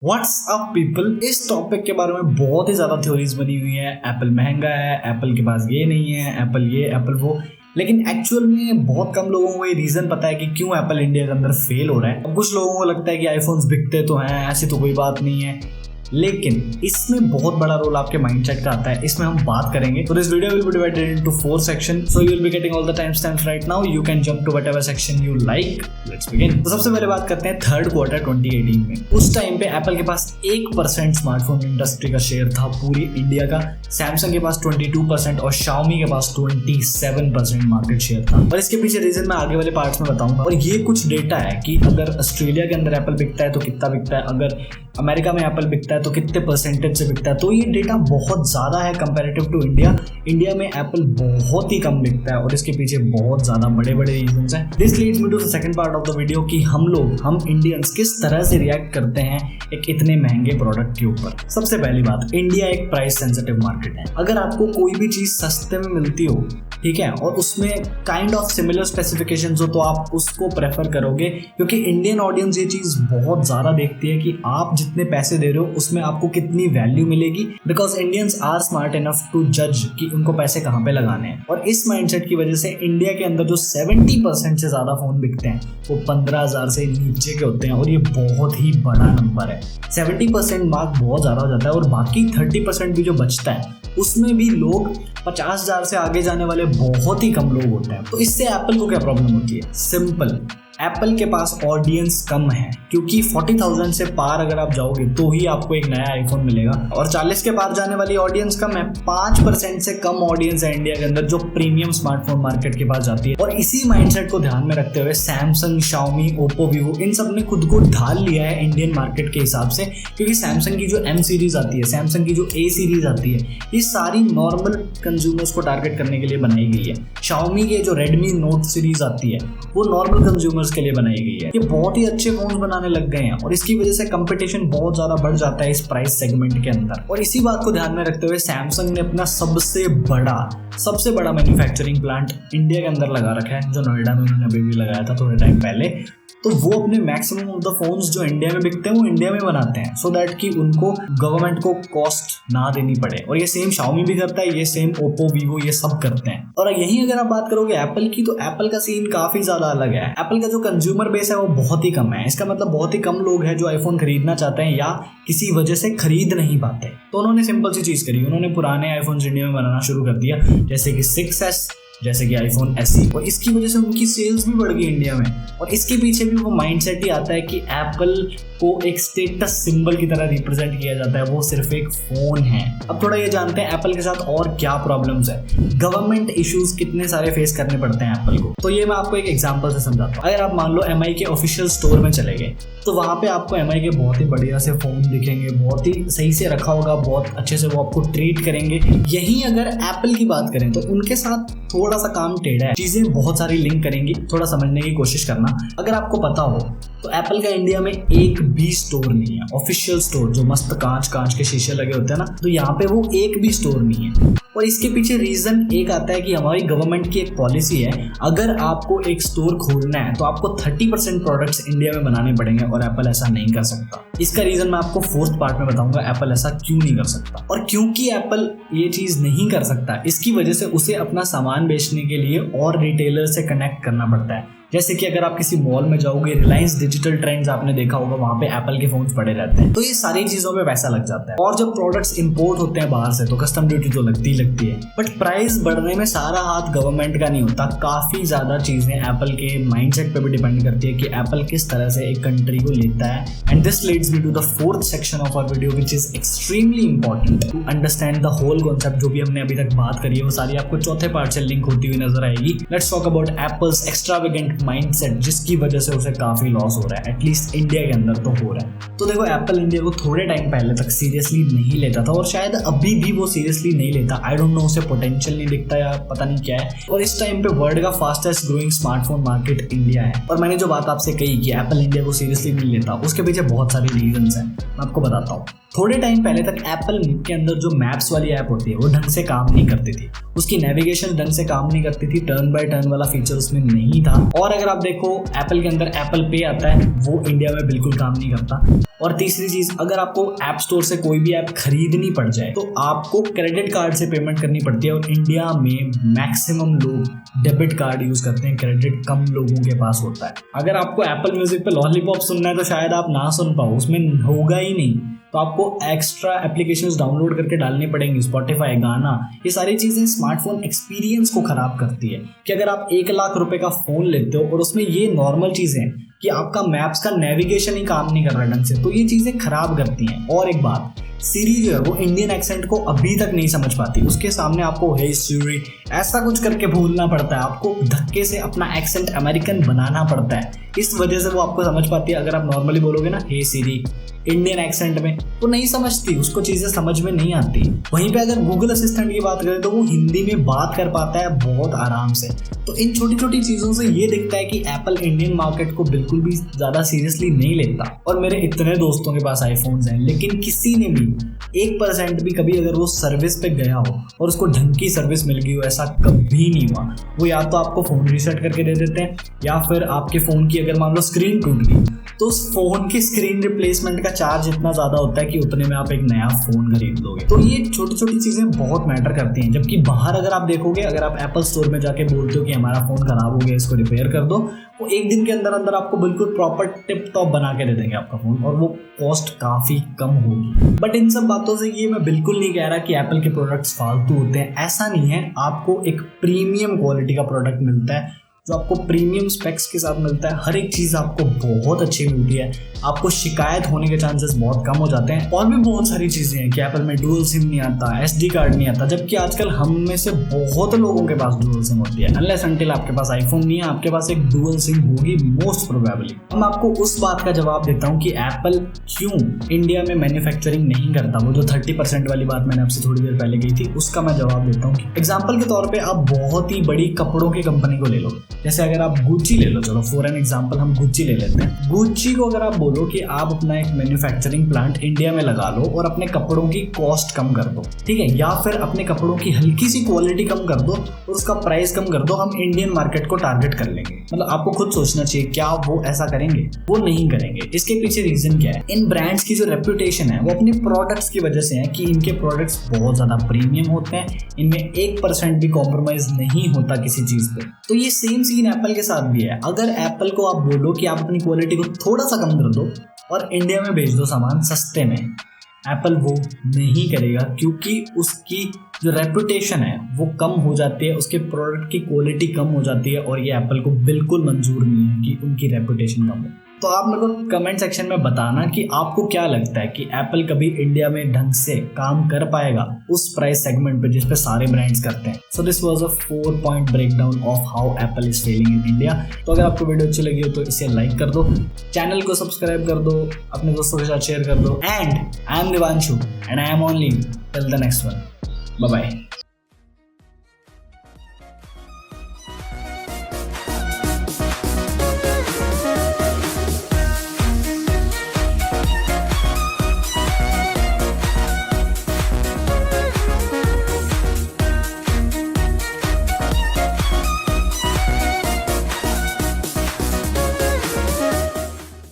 What's up people. इस topic के बारे में बहुत ही ज्यादा थ्योरीज बनी हुई है। एप्पल महंगा है, एप्पल के पास ये नहीं है, एप्पल ये एप्पल वो, लेकिन एक्चुअल में बहुत कम लोगों को ये रीजन पता है कि क्यों एप्पल इंडिया के अंदर फेल हो रहा है। अब कुछ लोगों को लगता है कि आईफोन्स बिकते तो हैं, ऐसी तो कोई बात नहीं है, लेकिन इसमें बहुत बड़ा रोल आपके माइंडसेट का आता है। इसमें हम बात करेंगे। तो this video will be divided into 4 section, so you will be getting all the time stamps right now. You can jump to whatever section you like. Let's begin. तो सबसे पहले बात करते हैं थर्ड क्वार्टर 2018 में। उस टाइम पे Apple के पास 1% स्मार्टफोन इंडस्ट्री का शेयर था पूरी इंडिया का, सैमसंग के पास 22% और Xiaomi के पास 27% मार्केट शेयर था। और इसके पीछे रीजन मैं आगे वाले पार्ट्स में बताऊंगा। और ये कुछ डेटा है कि अगर ऑस्ट्रेलिया के अंदर एप्पल बिकता है तो कितना बिकता है, अगर अमेरिका में एप्पल बिकता है तो कितने परसेंटेज से बिकता है। तो ये डेटा बहुत ज्यादा है कंपैरेटिव टू इंडिया। इंडिया में एप्पल बहुत ही कम बिकता है और इसके पीछे बहुत ज्यादा बड़े बड़े रीजंस हैं। This leads me to the second part of the video कि हम इंडियंस किस तरह से रिएक्ट करते हैं एक इतने महंगे प्रोडक्ट के ऊपर। सबसे पहली बात, इंडिया एक प्राइस सेंसिटिव मार्केट है। अगर आपको कोई भी चीज सस्ते में मिलती हो, ठीक है, और उसमें काइंड ऑफ सिमिलर स्पेसिफिकेशंस हो, तो आप उसको प्रेफर करोगे, क्योंकि इंडियन ऑडियंस ये चीज बहुत ज्यादा देखती है कि आप जितने पैसे दे रहे हो उसमें आपको कितनी वैल्यू मिलेगी। Because Indians are smart enough to जज कि उनको पैसे कहाँ पे लगाने हैं। और इस माइंडसेट की वजह से इंडिया के अंदर जो 70% से ज्यादा फोन बिकते हैं वो 15,000 से नीचे के होते हैं, और ये बहुत ही बड़ा नंबर है। 70% मार्क बहुत ज्यादा हो जाता है, और बाकी 30% भी जो बचता है उसमें भी लोग 50,000 से आगे जाने वाले बहुत ही कम लोग होते हैं। तो इससे एप्पल को क्या प्रॉब्लम होती है? सिंपल, एप्पल के पास ऑडियंस कम है, क्योंकि 40,000 से पार अगर आप जाओगे तो ही आपको एक नया आईफोन मिलेगा, और 40 के पार जाने वाली ऑडियंस कम है। 5% से कम ऑडियंस है इंडिया के अंदर जो प्रीमियम स्मार्टफोन मार्केट के पास जाती है। और इसी माइंडसेट को ध्यान में रखते हुए सैमसंग, Xiaomi, ओप्पो, वीवो, इन सब ने खुद को ढाल लिया है इंडियन मार्केट के हिसाब से। क्योंकि सैमसंग की जो M सीरीज आती है, सैमसंग की जो A सीरीज आती है, ये सारी नॉर्मल कंज्यूमर्स को टारगेट करने के लिए बनाई गई है। Xiaomi के जो Redmi Note सीरीज आती है वो नॉर्मल कंज्यूमर्स के लिए बनाई गई है। ये बहुत ही अच्छे फोन बनाने लग गए हैं, और इसकी वजह से कंपटीशन बहुत ज्यादा बढ़ जाता है इस प्राइस सेगमेंट के अंदर। और इसी बात को ध्यान में रखते हुए सैमसंग ने अपना सबसे बड़ा मैन्युफैक्चरिंग प्लांट इंडिया के अंदर लगा रखा है, जो नोएडा में उन्होंने अभी भी लगाया था थोड़े टाइम पहले। तो वो अपने मैक्सिमम ऑफ द फोन्स जो इंडिया में बिकते हैं वो इंडिया में बनाते हैं, सो दैट कि उनको गवर्नमेंट को कॉस्ट ना देनी पड़े। और ये सेम Xiaomi भी करता है, ये सेम ओप्पो, वीवो, ये सब करते हैं। और यहीं अगर आप बात करोगे एप्पल की, तो एप्पल का सीन काफी ज्यादा अलग है। एप्पल का जो कंज्यूमर बेस है वो बहुत ही कम है। इसका मतलब बहुत ही कम लोग हैं जो आईफोन खरीदना चाहते हैं या किसी वजह से खरीद नहीं पाते। तो उन्होंने सिंपल सी चीज करी, उन्होंने पुराने आईफोन इंडिया में बनाना शुरू कर दिया, जैसे कि 6S, जैसे कि आईफोन SE, और इसकी वजह से उनकी सेल्स भी बढ़ गई इंडिया में। और इसके पीछे भी वो माइंडसेट ही आता है कि एप्पल को एक स्टेटस सिंबल की तरह रिप्रेजेंट किया जाता है, वो सिर्फ एक फोन है। अब थोड़ा ये जानते हैं एप्पल के साथ और क्या प्रॉब्लम्स है, गवर्नमेंट इश्यूज कितने सारे फेस करने पड़ते हैं एप्पल को। तो ये मैं आपको एक एग्जांपल से समझाता हूँ। अगर आप मान लो MI के ऑफिशियल स्टोर में चले गए, तो वहां पे आपको MI के बहुत ही बढ़िया से फोन दिखेंगे, बहुत ही सही से रखा होगा, बहुत अच्छे से वो आपको ट्रीट करेंगे। यही अगर एप्पल की बात करें तो उनके साथ थोड़ा सा काम टेढ़ा है, चीजें बहुत सारी लिंक करेंगी, थोड़ा समझने की कोशिश करना। अगर आपको पता हो तो एप्पल का इंडिया में एक भी स्टोर नहीं है, ऑफिशियल स्टोर जो मस्त कांच के शीशे लगे होते हैं ना, तो यहाँ पे वो एक भी स्टोर नहीं है। और इसके पीछे रीजन एक आता है कि हमारी गवर्नमेंट की एक पॉलिसी है, अगर आपको एक स्टोर खोलना है तो आपको 30% प्रोडक्ट्स इंडिया में बनाने पड़ेंगे, और एप्पल ऐसा नहीं कर सकता। इसका रीजन मैं आपको 4th पार्ट में बताऊंगा, एप्पल ऐसा क्यों नहीं कर सकता। और क्योंकि एप्पल ये चीज नहीं कर सकता, इसकी वजह से उसे अपना सामान बेचने के लिए और रिटेलर से कनेक्ट करना पड़ता है। जैसे कि अगर आप किसी मॉल में जाओगे, रिलायंस डिजिटल ट्रेंड्स आपने देखा होगा, वहां पे एप्पल के फोन्स पड़े रहते हैं। तो ये सारी चीजों पे पैसा लग जाता है। और जब प्रोडक्ट्स इंपोर्ट होते हैं बाहर से तो कस्टम ड्यूटी तो लगती है। बट प्राइस बढ़ने में सारा हाथ गवर्नमेंट का नहीं होता। काफी ज्यादा चीजें एप्पल के माइंडसेट पे भी डिपेंड करती है कि एप्पल किस तरह से एक कंट्री को लेता है। And this leads me to the 4th section of our video, which is extremely important to understand the whole concept. जो भी हमने अभी तक बात करी है वो सारी आपको चौथे पार्ट से लिंक होती हुई नजर आएगी। Let's talk about apples extravagant mindset, जिसकी वजह से उसे काफी लॉस हो रहा है, एटलीस्ट इंडिया के अंदर तो हो रहा है। तो देखो, एप्पल इंडिया को थोड़े टाइम पहले तक सीरियसली नहीं लेता था, और शायद अभी भी वो सीरियसली नहीं लेता। आई डोंट नो, उसे पोटेंशियल नहीं दिखता या पता नहीं क्या है। और इस टाइम पे वर्ल्ड का fastest growing smartphone market India है। और मैंने जो बात आपसे कही कि एप्पल इंडिया को सीरियसली नहीं लेता, उसके पीछे बहुत सारी रीजंस हैं, मैं आपको बताता हूँ। थोड़े टाइम पहले तक एप्पल के अंदर जो मैप्स वाली ऐप होती है वो ढंग से काम नहीं करती थी, उसकी नेविगेशन ढंग से काम नहीं करती थी, टर्न बाय टर्न वाला फीचर उसमें नहीं था। और अगर आप देखो एप्पल के अंदर एप्पल पे आता है, वो इंडिया में बिल्कुल काम नहीं करता। और तीसरी चीज, अगर आपको ऐप स्टोर से कोई भी ऐप खरीदनी पड़ जाए तो आपको क्रेडिट कार्ड से पेमेंट करनी पड़ती है, और इंडिया में मैक्सिमम लोग डेबिट कार्ड यूज करते हैं, क्रेडिट कम लोगों के पास होता है। अगर आपको एप्पल म्यूजिक पे लॉलीपॉप सुनना है तो शायद आप ना सुन पाओ, उसमें होगा ही नहीं, तो आपको एक्स्ट्रा एप्लीकेशंस डाउनलोड करके डालनी पड़ेंगी, स्पॉटिफाई, गाना, ये सारी चीज़ें स्मार्टफोन एक्सपीरियंस को ख़राब करती है। कि अगर आप 1 लाख रुपए का फ़ोन लेते हो और उसमें ये नॉर्मल चीज़ें हैं कि आपका मैप्स का नेविगेशन ही काम नहीं कर रहा ढंग से, तो ये चीज़ें खराब करती हैं। और एक बात, सीरी जो है वो इंडियन एक्सेंट को अभी तक नहीं समझ पाती, उसके सामने आपको हे सीरी ऐसा कुछ करके बोलना पड़ता है, आपको धक्के से अपना एक्सेंट अमेरिकन बनाना पड़ता है, इस वजह से वो आपको समझ पाती है। अगर आप नॉर्मली बोलोगे ना हे सीरी इंडियन एक्सेंट में, तो नहीं समझती, उसको चीज़ें समझ में नहीं आती। वहीं पे अगर गूगल असिस्टेंट की बात करें तो वो हिंदी में बात कर पाता है बहुत आराम से। तो इन छोटी छोटी चीज़ों से ये दिखता है कि एप्पल इंडियन मार्केट को बिल्कुल भी ज़्यादा सीरियसली नहीं लेता। और मेरे इतने दोस्तों के पास आईफोन्स हैं, लेकिन किसी ने भी 1% भी कभी अगर वो सर्विस पे गया हो और उसको ढंग की सर्विस मिल गई हो, ऐसा कभी नहीं हुआ। वो या तो आपको फ़ोन रीसेट करके दे देते हैं, या फिर आपके फ़ोन की अगर मान लो स्क्रीन टूट गई तो उस फ़ोन की स्क्रीन रिप्लेसमेंट का चार्ज इतना ज़्यादा होता है कि उतने में आप एक नया फ़ोन खरीद लोगे। तो ये छोटी छोटी चीज़ें बहुत मैटर करती हैं। जबकि बाहर अगर आप देखोगे, अगर आप एप्पल स्टोर में जाके बोलते हो कि हमारा फ़ोन ख़राब हो गया, इसको रिपेयर कर दो, वो 1 दिन के अंदर अंदर आपको बिल्कुल प्रॉपर टिप टॉप बना के दे देंगे आपका फ़ोन, और वो कॉस्ट काफ़ी कम होगी। बट इन सब बातों से ये मैं बिल्कुल नहीं कह रहा कि एप्पल के प्रोडक्ट्स फालतू होते हैं, ऐसा नहीं है। आपको एक प्रीमियम क्वालिटी का प्रोडक्ट मिलता है, जो आपको प्रीमियम स्पेक्स के साथ मिलता है, हर एक चीज़ आपको बहुत अच्छी मिलती है, आपको शिकायत होने के चांसेस बहुत कम हो जाते हैं। और भी बहुत सारी चीज़ें हैं कि एप्पल में डुअल सिम नहीं आता, SD कार्ड नहीं आता, जबकि आजकल हम में से बहुत लोगों के पास डुअल सिम होती है। अनलेस अनटिल आपके पास आईफोन नहीं है, आपके पास एक डुअल सिम होगी मोस्ट प्रोबेबली। मैं आपको उस बात का जवाब देता हूँ कि एप्पल क्यों इंडिया में मैन्युफैक्चरिंग नहीं करता। वो जो 30% वाली बात मैंने आपसे थोड़ी देर पहले की थी, उसका मैं जवाब देता हूँ। एग्जाम्पल के तौर पर आप बहुत ही बड़ी कपड़ों की कंपनी को ले लो, जैसे अगर आप गुच्ची ले लो, चलो फॉर एन एग्जांपल हम गुच्ची ले लेते हैं। गुच्ची को अगर आप बोलो कि आप अपना एक मैन्युफैक्चरिंग प्लांट इंडिया में लगा लो और अपने कपड़ों की कॉस्ट कम कर दो, ठीक है, या फिर अपने कपड़ों की हल्की सी क्वालिटी कम कर दो और उसका प्राइस कम कर दो, हम इंडियन मार्केट को टारगेट कर लेंगे। मतलब आपको खुद सोचना चाहिए, क्या वो ऐसा करेंगे? वो नहीं करेंगे। इसके पीछे रीजन क्या है? इन ब्रांड्स की जो रेप्यूटेशन है वो अपने प्रोडक्ट्स की वजह से है कि इनके प्रोडक्ट्स बहुत ज्यादा प्रीमियम होते हैं, इनमें 1% भी कॉम्प्रोमाइज नहीं होता किसी चीज पे। तो ये सेम सीन एप्पल के साथ भी है। अगर एप्पल को आप बोलो कि आप अपनी क्वालिटी को थोड़ा सा कम कर दो और इंडिया में भेज दो सामान सस्ते में, एप्पल वो नहीं करेगा, क्योंकि उसकी जो रेपुटेशन है वो कम हो जाती है, उसके प्रोडक्ट की क्वालिटी कम हो जाती है, और ये एप्पल को बिल्कुल मंजूर नहीं है कि उनकी रेपुटेशन कम हो। तो आप मेरे को कमेंट सेक्शन में बताना कि आपको क्या लगता है कि एप्पल कभी इंडिया में ढंग से काम कर पाएगा उस प्राइस सेगमेंट पे जिस पे सारे ब्रांड्स करते हैं। So this was a 4-point breakdown of how Apple is Fehling in India. तो अगर आपको वीडियो अच्छी लगी हो तो इसे लाइक कर दो, चैनल को सब्सक्राइब कर दो, अपने दोस्तों के साथ शेयर कर दो। And I am Divanshu and I am only till the next one. Bye bye.